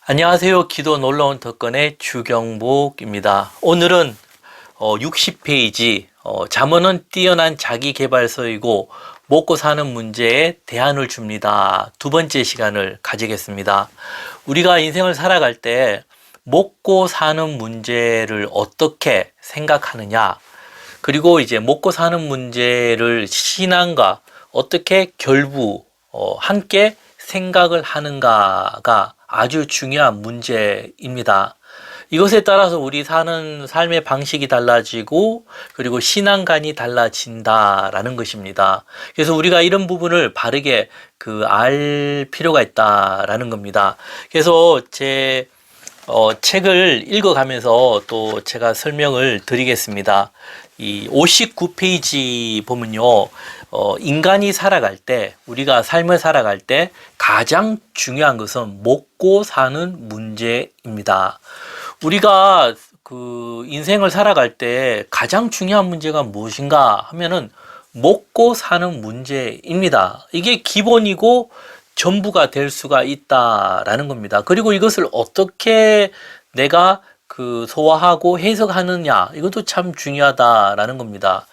안녕하세요. 기도 놀러온 덕건의 주경복입니다. 오늘은 60페이지 잠언은 뛰어난 자기계발서이고 먹고 사는 문제에 대안을 줍니다. 두 번째 시간을 가지겠습니다. 우리가 인생을 살아갈 때 먹고 사는 문제를 어떻게 생각하느냐, 그리고 이제 먹고 사는 문제를 신앙과 어떻게 함께 생각을 하는가가 아주 중요한 문제입니다. 이것에 따라서 우리 사는 삶의 방식이 달라지고, 그리고 신앙관이 달라진다라는 것입니다. 그래서 우리가 이런 부분을 바르게 알 필요가 있다라는 겁니다. 그래서 제 책을 읽어가면서 또 제가 설명을 드리겠습니다. 이 59페이지 보면요, 인간이 살아갈 때, 우리가 삶을 살아갈 때 가장 중요한 것은 먹고 사는 문제입니다. 우리가 인생을 살아갈 때 가장 중요한 문제가 무엇인가 하면은 먹고 사는 문제입니다. 이게 기본이고 전부가 될 수가 있다라는 겁니다. 그리고 이것을 어떻게 내가 소화하고 해석하느냐, 이것도 참 중요하다라는 겁니다.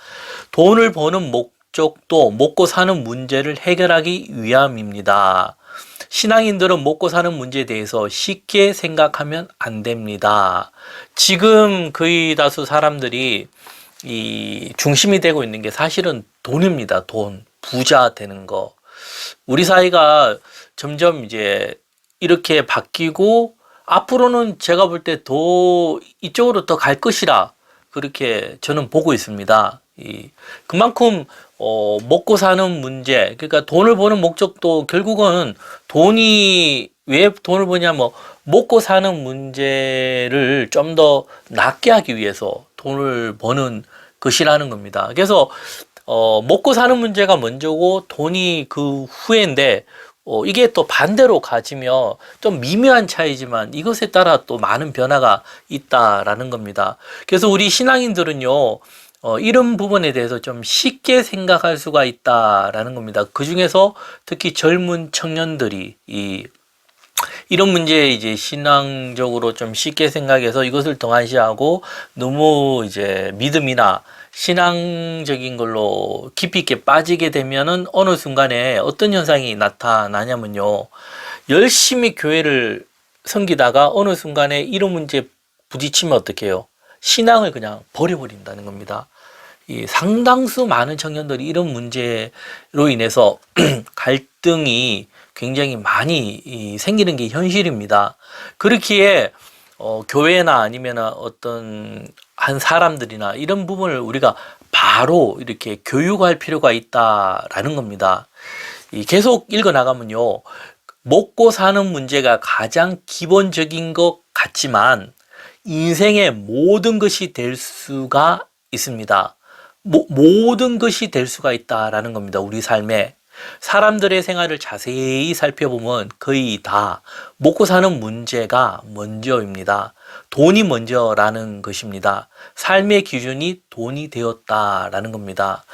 돈을 버는 목적도 먹고 사는 문제를 해결하기 위함입니다. 신앙인들은 먹고 사는 문제에 대해서 쉽게 생각하면 안 됩니다. 지금 거의 다수 사람들이 이 중심이 되고 있는 게 사실은 돈입니다. 돈, 부자 되는 거. 우리 사회가 점점 이제 이렇게 바뀌고, 앞으로는 제가 볼 때 더 이쪽으로 더 갈 것이라 그렇게 저는 보고 있습니다. 그만큼 먹고 사는 문제, 그러니까 돈을 버는 목적도 결국은 왜 돈을 버냐, 먹고 사는 문제를 좀 더 낫게 하기 위해서 돈을 버는 것이라는 겁니다. 그래서 먹고 사는 문제가 먼저고 돈이 그 후회인데, 이게 또 반대로 가지며 좀 미묘한 차이지만 이것에 따라 또 많은 변화가 있다라는 겁니다. 그래서 우리 신앙인들은요, 이런 부분에 대해서 좀 쉽게 생각할 수가 있다라는 겁니다. 그 중에서 특히 젊은 청년들이 이런 문제에 이제 신앙적으로 좀 쉽게 생각해서 이것을 등한시하고 너무 이제 믿음이나 신앙적인 걸로 깊이 있게 빠지게 되면은 어느 순간에 어떤 현상이 나타나냐면요, 열심히 교회를 섬기다가 어느 순간에 이런 문제에 부딪히면 어떻게 해요? 신앙을 그냥 버려버린다는 겁니다. 이 상당수 많은 청년들이 이런 문제로 인해서 갈등이 굉장히 많이 생기는 게 현실입니다. 그렇기에 교회나 아니면 어떤 한 사람들이나 이런 부분을 우리가 바로 이렇게 교육할 필요가 있다라는 겁니다. 계속 읽어 나가면요, 먹고 사는 문제가 가장 기본적인 것 같지만 인생의 모든 것이 될 수가 있습니다. 모든 것이 될 수가 있다라는 겁니다. 우리 삶에. 사람들의 생활을 자세히 살펴보면 거의 다 먹고 사는 문제가 먼저입니다. 돈이 먼저라는 것입니다. 삶의 기준이 돈이 되었다라는 겁니다.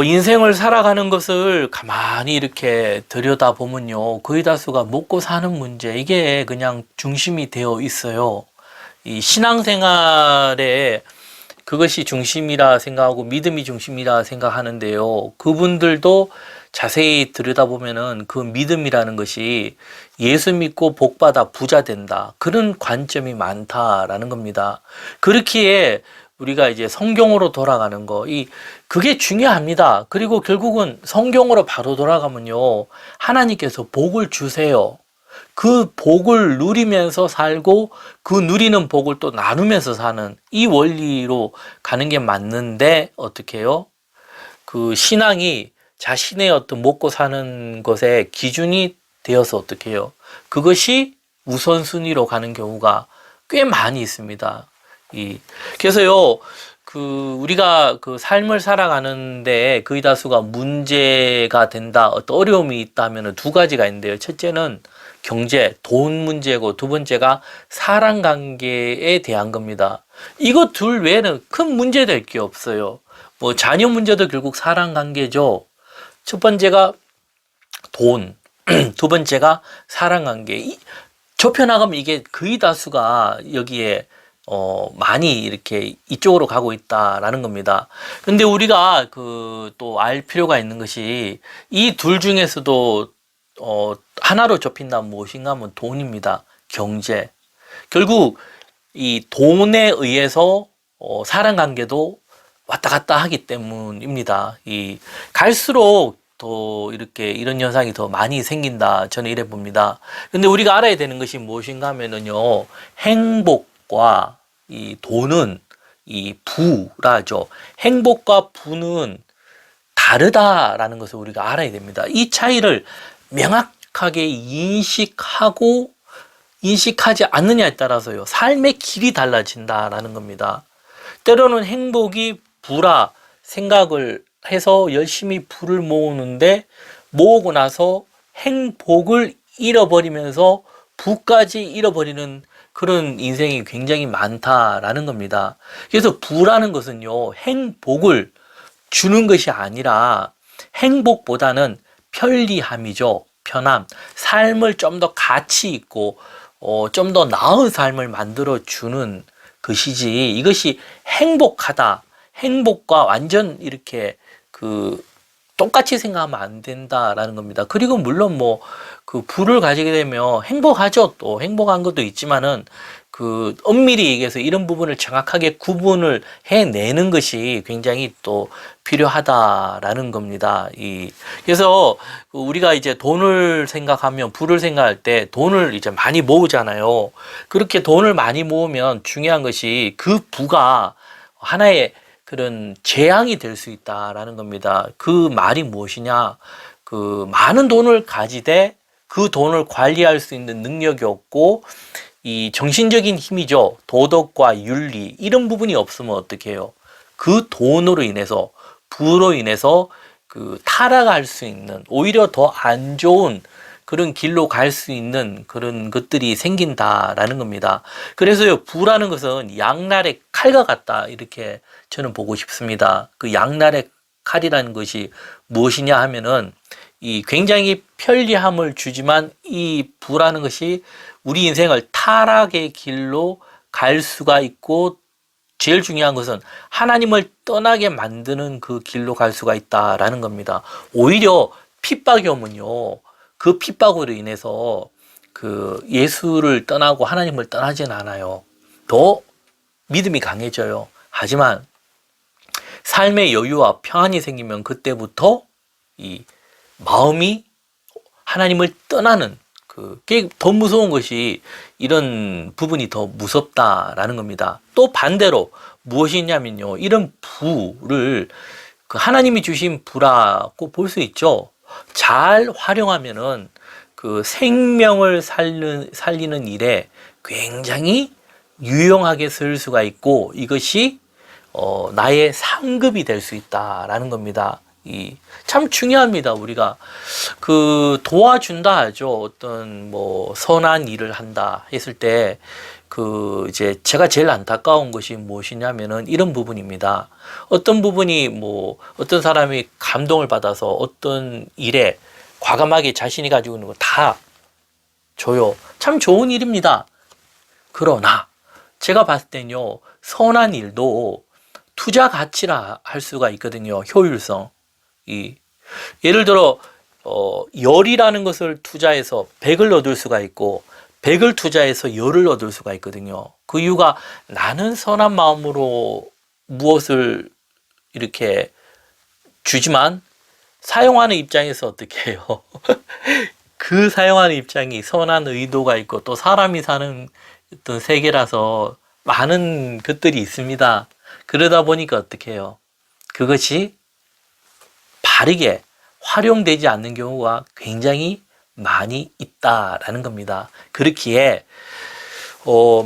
인생을 살아가는 것을 가만히 이렇게 들여다보면요, 거의 다수가 먹고 사는 문제, 이게 그냥 중심이 되어 있어요. 이 신앙생활에 그것이 중심이라 생각하고 믿음이 중심이라 생각하는데요, 그분들도 자세히 들여다보면은 그 믿음이라는 것이 예수 믿고 복받아 부자 된다, 그런 관점이 많다라는 겁니다. 그렇기에 우리가 이제 성경으로 돌아가는 거, 그게 중요합니다. 그리고 결국은 성경으로 바로 돌아가면요, 하나님께서 복을 주세요. 그 복을 누리면서 살고 그 누리는 복을 또 나누면서 사는 이 원리로 가는 게 맞는데, 어떻게 해요? 그 신앙이 자신의 어떤 먹고 사는 것에 기준이 되어서 어떻게 해요? 그것이 우선순위로 가는 경우가 꽤 많이 있습니다. 그래서요, 우리가 삶을 살아가는데 거의 다수가 문제가 된다, 어떤 어려움이 있다면 두 가지가 있는데요. 첫째는 경제, 돈 문제고, 두 번째가 사람 관계에 대한 겁니다. 이거 둘 외에는 큰 문제 될 게 없어요. 자녀 문제도 결국 사람 관계죠. 첫 번째가 돈, 두 번째가 사람 관계. 좁혀나가면 이게 거의 다수가 여기에 많이 이렇게 이쪽으로 가고 있다라는 겁니다. 근데 우리가 그 또 알 필요가 있는 것이 이 둘 중에서도 하나로 좁힌다면 무엇인가 하면 돈입니다. 경제. 결국 이 돈에 의해서 사람 관계도 왔다 갔다 하기 때문입니다. 이 갈수록 더 이렇게 이런 현상이 더 많이 생긴다. 저는 이래 봅니다. 근데 우리가 알아야 되는 것이 무엇인가 하면은요, 행복과 이 돈은 이 부라죠. 행복과 부는 다르다라는 것을 우리가 알아야 됩니다. 이 차이를 명확하게 인식하고 인식하지 않느냐에 따라서요, 삶의 길이 달라진다라는 겁니다. 때로는 행복이 부라 생각을 해서 열심히 부를 모으는데 모으고 나서 행복을 잃어버리면서 부까지 잃어버리는 그런 인생이 굉장히 많다라는 겁니다. 그래서 부라는 것은요, 행복을 주는 것이 아니라 행복보다는 편리함이죠. 편함. 삶을 좀 더 가치 있고 좀 더 나은 삶을 만들어 주는 것이지, 이것이 행복하다, 행복과 완전 이렇게 그 똑같이 생각하면 안 된다라는 겁니다. 그리고 물론 뭐 그 부를 가지게 되면 행복하죠. 또 행복한 것도 있지만은 그 엄밀히 얘기해서 이런 부분을 정확하게 구분을 해내는 것이 굉장히 또 필요하다라는 겁니다. 그래서 우리가 이제 돈을 생각하면, 부를 생각할 때 돈을 이제 많이 모으잖아요. 그렇게 돈을 많이 모으면 중요한 것이 그 부가 하나의 그런 재앙이 될 수 있다라는 겁니다. 그 말이 무엇이냐? 그 많은 돈을 가지되 그 돈을 관리할 수 있는 능력이 없고, 이 정신적인 힘이죠. 도덕과 윤리, 이런 부분이 없으면 어떻게 해요? 그 돈으로 인해서, 부로 인해서 그 타락할 수 있는, 오히려 더 안 좋은 그런 길로 갈 수 있는 그런 것들이 생긴다라는 겁니다. 그래서요, 부라는 것은 양날의 칼과 같다, 이렇게 저는 보고 싶습니다. 그 양날의 칼이라는 것이 무엇이냐 하면은, 이 굉장히 편리함을 주지만 이 부라는 것이 우리 인생을 타락의 길로 갈 수가 있고, 제일 중요한 것은 하나님을 떠나게 만드는 그 길로 갈 수가 있다라는 겁니다. 오히려 핍박이 오면요, 그 핍박으로 인해서 그 예수를 떠나고 하나님을 떠나진 않아요. 더 믿음이 강해져요. 하지만 삶의 여유와 평안이 생기면 그때부터 이 마음이 하나님을 떠나는, 그게 더 무서운 것이 이런 부분이 더 무섭다라는 겁니다. 또 반대로 무엇이냐면요, 이런 부를 그 하나님이 주신 부라고 볼 수 있죠. 잘 활용하면은 그 생명을 살리는 일에 굉장히 유용하게 쓸 수가 있고, 이것이 나의 상급이 될 수 있다라는 겁니다. 참 중요합니다. 우리가 그 도와준다 하죠. 어떤 뭐 선한 일을 한다 했을 때 그 이제 제가 제일 안타까운 것이 무엇이냐면은 이런 부분입니다. 어떤 부분이 뭐 어떤 사람이 감동을 받아서 어떤 일에 과감하게 자신이 가지고 있는 거 다 줘요. 참 좋은 일입니다. 그러나 제가 봤을 때는요, 선한 일도 투자 가치라 할 수가 있거든요. 효율성. 예를 들어 열이라는 것을 투자해서 100을 얻을 수가 있고, 100을 투자해서 10을 얻을 수가 있거든요. 그 이유가 나는 선한 마음으로 무엇을 이렇게 주지만 사용하는 입장에서 어떻게 해요? 그 사용하는 입장이 선한 의도가 있고, 또 사람이 사는 어떤 세계라서 많은 것들이 있습니다. 그러다 보니까 어떻게 해요? 그것이 바르게 활용되지 않는 경우가 굉장히 많이 있다라는 겁니다. 그렇기에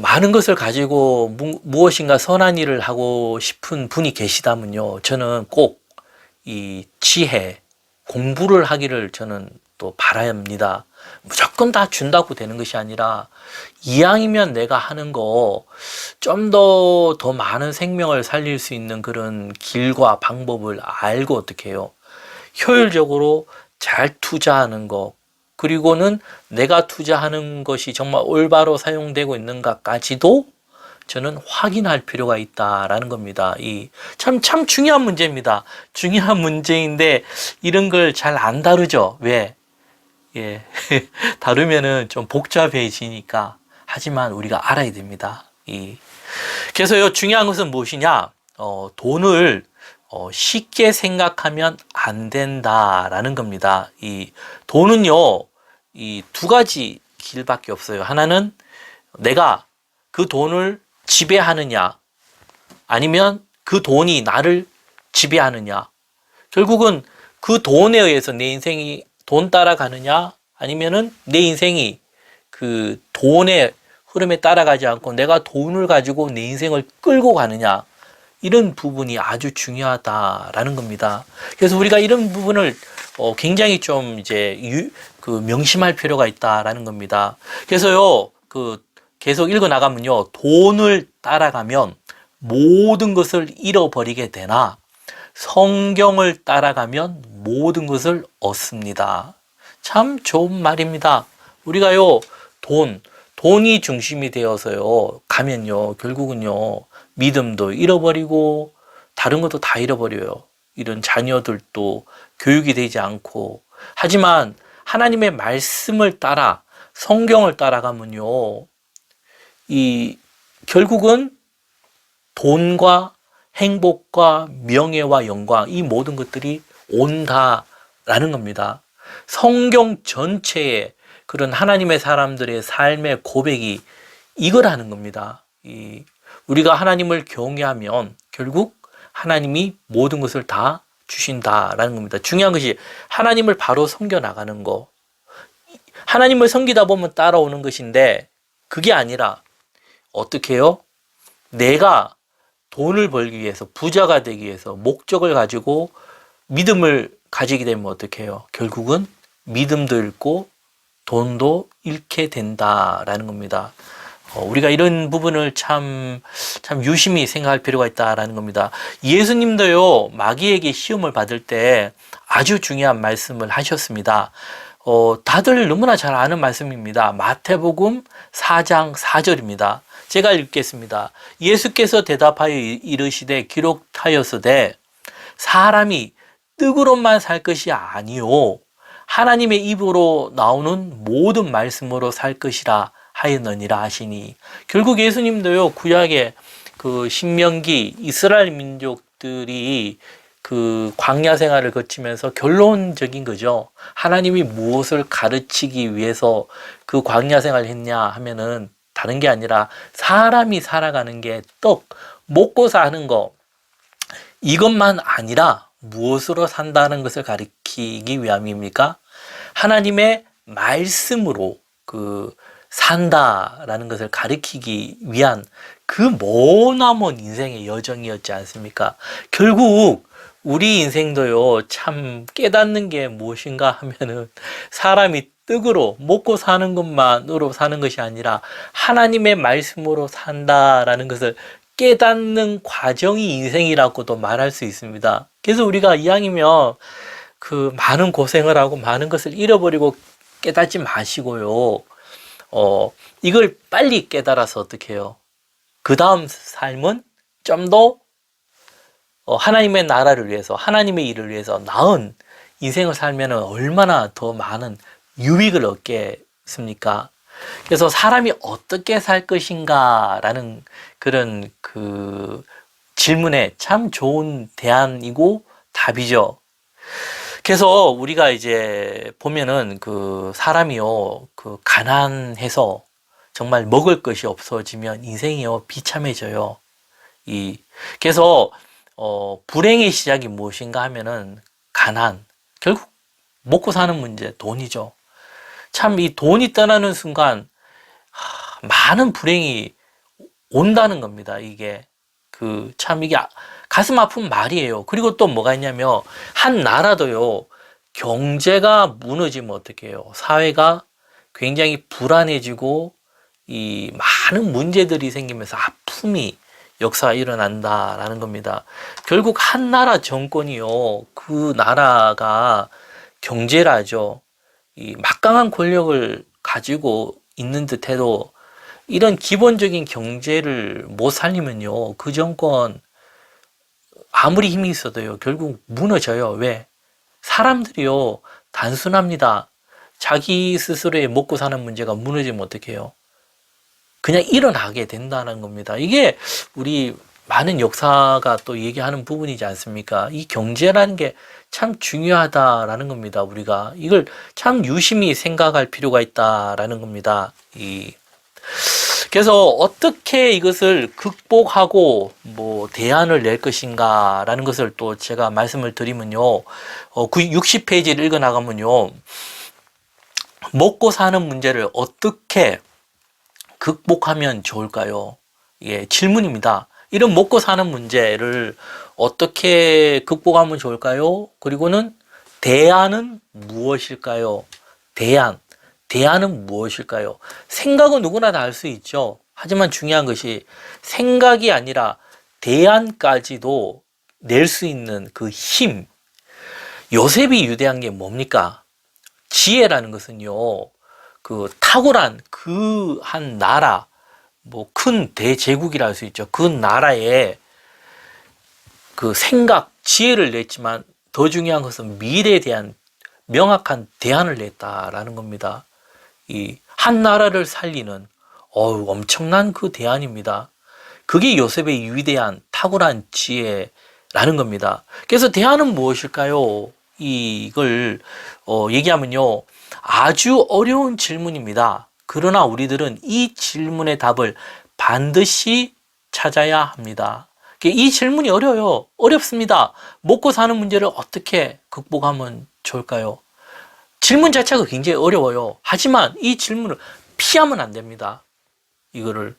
많은 것을 가지고 무엇인가 선한 일을 하고 싶은 분이 계시다면요, 저는 꼭 이 지혜, 공부를 하기를 저는 또 바랍니다. 무조건 다 준다고 되는 것이 아니라, 이왕이면 내가 하는 거 좀 더 많은 생명을 살릴 수 있는 그런 길과 방법을 알고 어떻게 해요? 효율적으로 잘 투자하는 거, 그리고는 내가 투자하는 것이 정말 올바로 사용되고 있는가까지도 저는 확인할 필요가 있다라는 겁니다. 참 중요한 문제입니다. 중요한 문제인데 이런 걸 잘 안 다루죠. 왜? 예. 다루면은 좀 복잡해지니까. 하지만 우리가 알아야 됩니다. 그래서요, 중요한 것은 무엇이냐? 돈을 쉽게 생각하면 안 된다라는 겁니다. 돈은요, 두 가지 길밖에 없어요. 하나는 내가 그 돈을 지배하느냐, 아니면 그 돈이 나를 지배하느냐. 결국은 그 돈에 의해서 내 인생이 돈 따라가느냐, 아니면은 내 인생이 그 돈의 흐름에 따라가지 않고 내가 돈을 가지고 내 인생을 끌고 가느냐. 이런 부분이 아주 중요하다라는 겁니다. 그래서 우리가 이런 부분을 굉장히 좀 이제 명심할 필요가 있다라는 겁니다. 그래서요, 계속 읽어 나가면요, 돈을 따라가면 모든 것을 잃어버리게 되나, 성경을 따라가면 모든 것을 얻습니다. 참 좋은 말입니다. 우리가요, 돈이 중심이 되어서요, 가면요, 결국은요, 믿음도 잃어버리고, 다른 것도 다 잃어버려요. 이런 자녀들도 교육이 되지 않고. 하지만 하나님의 말씀을 따라, 성경을 따라가면요, 결국은 돈과 행복과 명예와 영광, 이 모든 것들이 온다라는 겁니다. 성경 전체에 그런 하나님의 사람들의 삶의 고백이 이거라는 겁니다. 우리가 하나님을 경외하면 결국 하나님이 모든 것을 다 주신다라는 겁니다. 중요한 것이 하나님을 바로 섬겨 나가는 거. 하나님을 섬기다 보면 따라오는 것인데 그게 아니라 어떻게 해요? 내가 돈을 벌기 위해서, 부자가 되기 위해서 목적을 가지고 믿음을 가지게 되면 어떻게 해요? 결국은 믿음도 잃고 돈도 잃게 된다라는 겁니다. 우리가 이런 부분을 참 유심히 생각할 필요가 있다라는 겁니다. 예수님도요, 마귀에게 시험을 받을 때 아주 중요한 말씀을 하셨습니다. 다들 너무나 잘 아는 말씀입니다. 마태복음 4장 4절입니다. 제가 읽겠습니다. 예수께서 대답하여 이르시되 기록하였으되 사람이 떡으로만 살 것이 아니요 하나님의 입으로 나오는 모든 말씀으로 살 것이라 하였느니라 하시니, 결국 예수님도요, 구약의 그 신명기 이스라엘 민족들이 그 광야 생활을 거치면서 결론적인 거죠. 하나님이 무엇을 가르치기 위해서 그 광야 생활을 했냐 하면은 다른 게 아니라 사람이 살아가는 게 떡, 먹고 사는 거, 이것만 아니라 무엇으로 산다는 것을 가리키기 위함입니까? 하나님의 말씀으로 산다라는 것을 가리키기 위한 그 머나먼 인생의 여정이었지 않습니까? 결국 우리 인생도요, 참 깨닫는 게 무엇인가 하면은 사람이 떡으로 먹고 사는 것만으로 사는 것이 아니라 하나님의 말씀으로 산다라는 것을 깨닫는 과정이 인생이라고도 말할 수 있습니다. 그래서 우리가 이왕이면 많은 고생을 하고 많은 것을 잃어버리고 깨닫지 마시고요. 이걸 빨리 깨달아서 어떻게 해요? 그 다음 삶은 좀 더 하나님의 나라를 위해서, 하나님의 일을 위해서 나은 인생을 살면 얼마나 더 많은 유익을 얻겠습니까? 그래서 사람이 어떻게 살 것인가라는 그런 질문에 참 좋은 대안이고 답이죠. 그래서 우리가 이제 보면은 사람이요, 가난해서 정말 먹을 것이 없어지면 인생이요, 비참해져요. 그래서 불행의 시작이 무엇인가 하면은 가난, 결국 먹고 사는 문제, 돈이죠. 참 이 돈이 떠나는 순간 많은 불행이 온다는 겁니다. 이게 이게 가슴 아픈 말이에요. 그리고 또 뭐가 있냐면 한 나라도요, 경제가 무너지면 어떻게 해요? 사회가 굉장히 불안해지고 이 많은 문제들이 생기면서 아픔이 역사가 일어난다라는 겁니다. 결국 한 나라 정권이요, 그 나라가 경제라죠. 이 막강한 권력을 가지고 있는 듯해도 이런 기본적인 경제를 못 살리면요, 그 정권 아무리 힘이 있어도요, 결국 무너져요. 왜? 사람들이요, 단순합니다. 자기 스스로의 먹고 사는 문제가 무너지면 어떡해요? 그냥 일어나게 된다는 겁니다. 이게 우리 많은 역사가 또 얘기하는 부분이지 않습니까? 이 경제라는 게 참 중요하다라는 겁니다. 우리가 이걸 참 유심히 생각할 필요가 있다라는 겁니다. 그래서 어떻게 이것을 극복하고 뭐 대안을 낼 것인가라는 것을 또 제가 말씀을 드리면요. 60페이지를 읽어 나가면요. 먹고 사는 문제를 어떻게 극복하면 좋을까요? 예, 질문입니다. 이런 먹고 사는 문제를 어떻게 극복하면 좋을까요? 그리고는 대안은 무엇일까요? 대안은 무엇일까요? 생각은 누구나 다 할 수 있죠. 하지만 중요한 것이 생각이 아니라 대안까지도 낼 수 있는 그 힘. 요셉이 유대한 게 뭡니까? 지혜라는 것은요, 그 탁월한 그 한 나라, 뭐 큰 대제국이라 할 수 있죠. 그 나라에 그 생각, 지혜를 냈지만 더 중요한 것은 미래에 대한 명확한 대안을 냈다라는 겁니다. 이 한 나라를 살리는 엄청난 그 대안입니다. 그게 요셉의 위대한 탁월한 지혜라는 겁니다. 그래서 대안은 무엇일까요? 이걸 얘기하면요, 아주 어려운 질문입니다. 그러나 우리들은 이 질문의 답을 반드시 찾아야 합니다. 이 질문이 어려워요. 어렵습니다. 먹고 사는 문제를 어떻게 극복하면 좋을까요? 질문 자체가 굉장히 어려워요. 하지만 이 질문을 피하면 안 됩니다. 이거를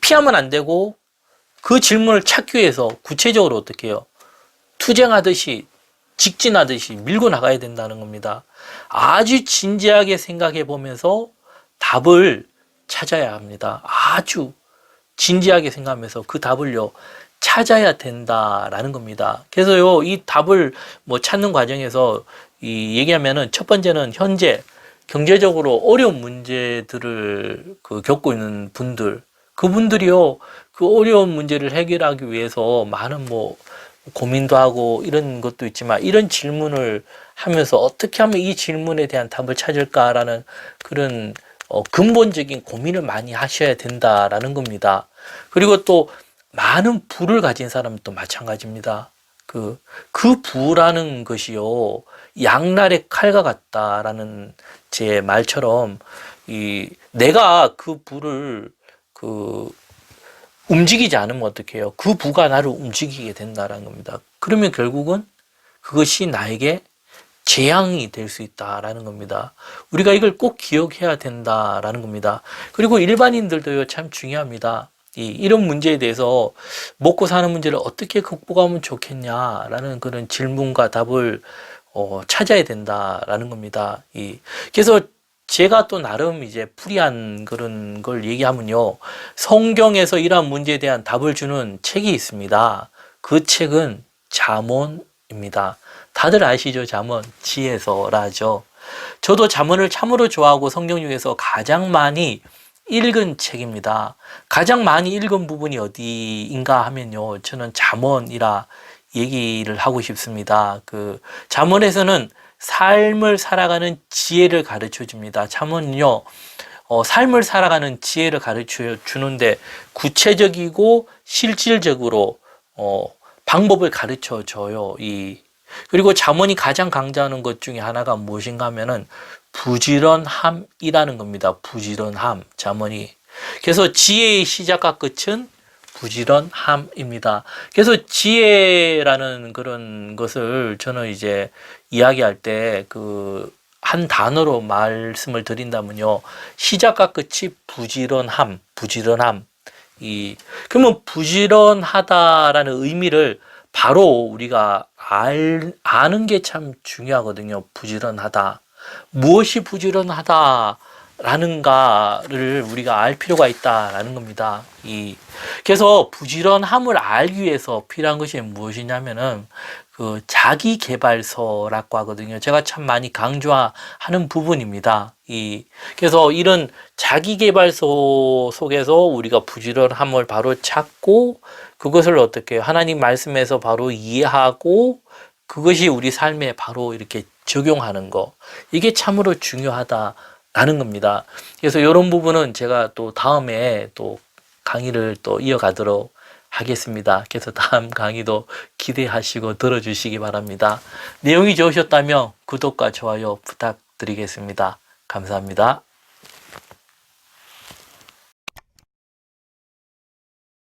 피하면 안 되고 그 질문을 찾기 위해서 구체적으로 어떻게 해요? 투쟁하듯이 직진하듯이 밀고 나가야 된다는 겁니다. 아주 진지하게 생각해 보면서 답을 찾아야 합니다. 아주 진지하게 생각하면서 그 답을요, 찾아야 된다라는 겁니다. 그래서요, 이 답을 뭐 찾는 과정에서 얘기하면은 첫 번째는 현재 경제적으로 어려운 문제들을 겪고 있는 분들, 그분들이요, 그 어려운 문제를 해결하기 위해서 많은 뭐 고민도 하고 이런 것도 있지만 이런 질문을 하면서 어떻게 하면 이 질문에 대한 답을 찾을까라는 그런 근본적인 고민을 많이 하셔야 된다라는 겁니다. 그리고 또 많은 부를 가진 사람은 또 마찬가지입니다. 그 부라는 것이요, 양날의 칼과 같다라는 제 말처럼 내가 그 부를 움직이지 않으면 어떻게 해요? 그 부가 나를 움직이게 된다라는 겁니다. 그러면 결국은 그것이 나에게 재앙이 될 수 있다라는 겁니다. 우리가 이걸 꼭 기억해야 된다라는 겁니다. 그리고 일반인들도요, 참 중요합니다. 이런 문제에 대해서 먹고 사는 문제를 어떻게 극복하면 좋겠냐라는 그런 질문과 답을 찾아야 된다라는 겁니다. 그래서 제가 또 나름 이제 풀이한 그런 걸 얘기하면요, 성경에서 이러한 문제에 대한 답을 주는 책이 있습니다. 그 책은 잠언입니다. 다들 아시죠? 잠언, 지혜서라죠. 저도 잠언을 참으로 좋아하고 성경 중에서 가장 많이 읽은 책입니다. 가장 많이 읽은 부분이 어디인가 하면요, 저는 잠언이라 얘기를 하고 싶습니다. 그 잠언에서는 삶을 살아가는 지혜를 가르쳐 줍니다. 잠언은요, 삶을 살아가는 지혜를 가르쳐 주는데 구체적이고 실질적으로 방법을 가르쳐 줘요. 그리고 잠언이 가장 강조하는 것 중에 하나가 무엇인가 하면은 부지런함이라는 겁니다. 부지런함, 잠언이. 그래서 지혜의 시작과 끝은 부지런함입니다. 그래서 지혜라는 그런 것을 저는 이제 이야기할 때 한 단어로 말씀을 드린다면요, 시작과 끝이 부지런함. 그러면 부지런하다라는 의미를 바로 우리가 아는 게 참 중요하거든요. 부지런하다. 무엇이 부지런하다라는가를 우리가 알 필요가 있다라는 겁니다. 그래서 부지런함을 알기 위해서 필요한 것이 무엇이냐면은 그 자기계발서라고 하거든요. 제가 참 많이 강조하는 부분입니다. 그래서 이런 자기계발서 속에서 우리가 부지런함을 바로 찾고 그것을 어떻게 하나님 말씀에서 바로 이해하고 그것이 우리 삶에 바로 이렇게 적용하는 거. 이게 참으로 중요하다라는 겁니다. 그래서 이런 부분은 제가 또 다음에 또 강의를 또 이어가도록 하겠습니다. 그래서 다음 강의도 기대하시고 들어주시기 바랍니다. 내용이 좋으셨다면 구독과 좋아요 부탁드리겠습니다. 감사합니다.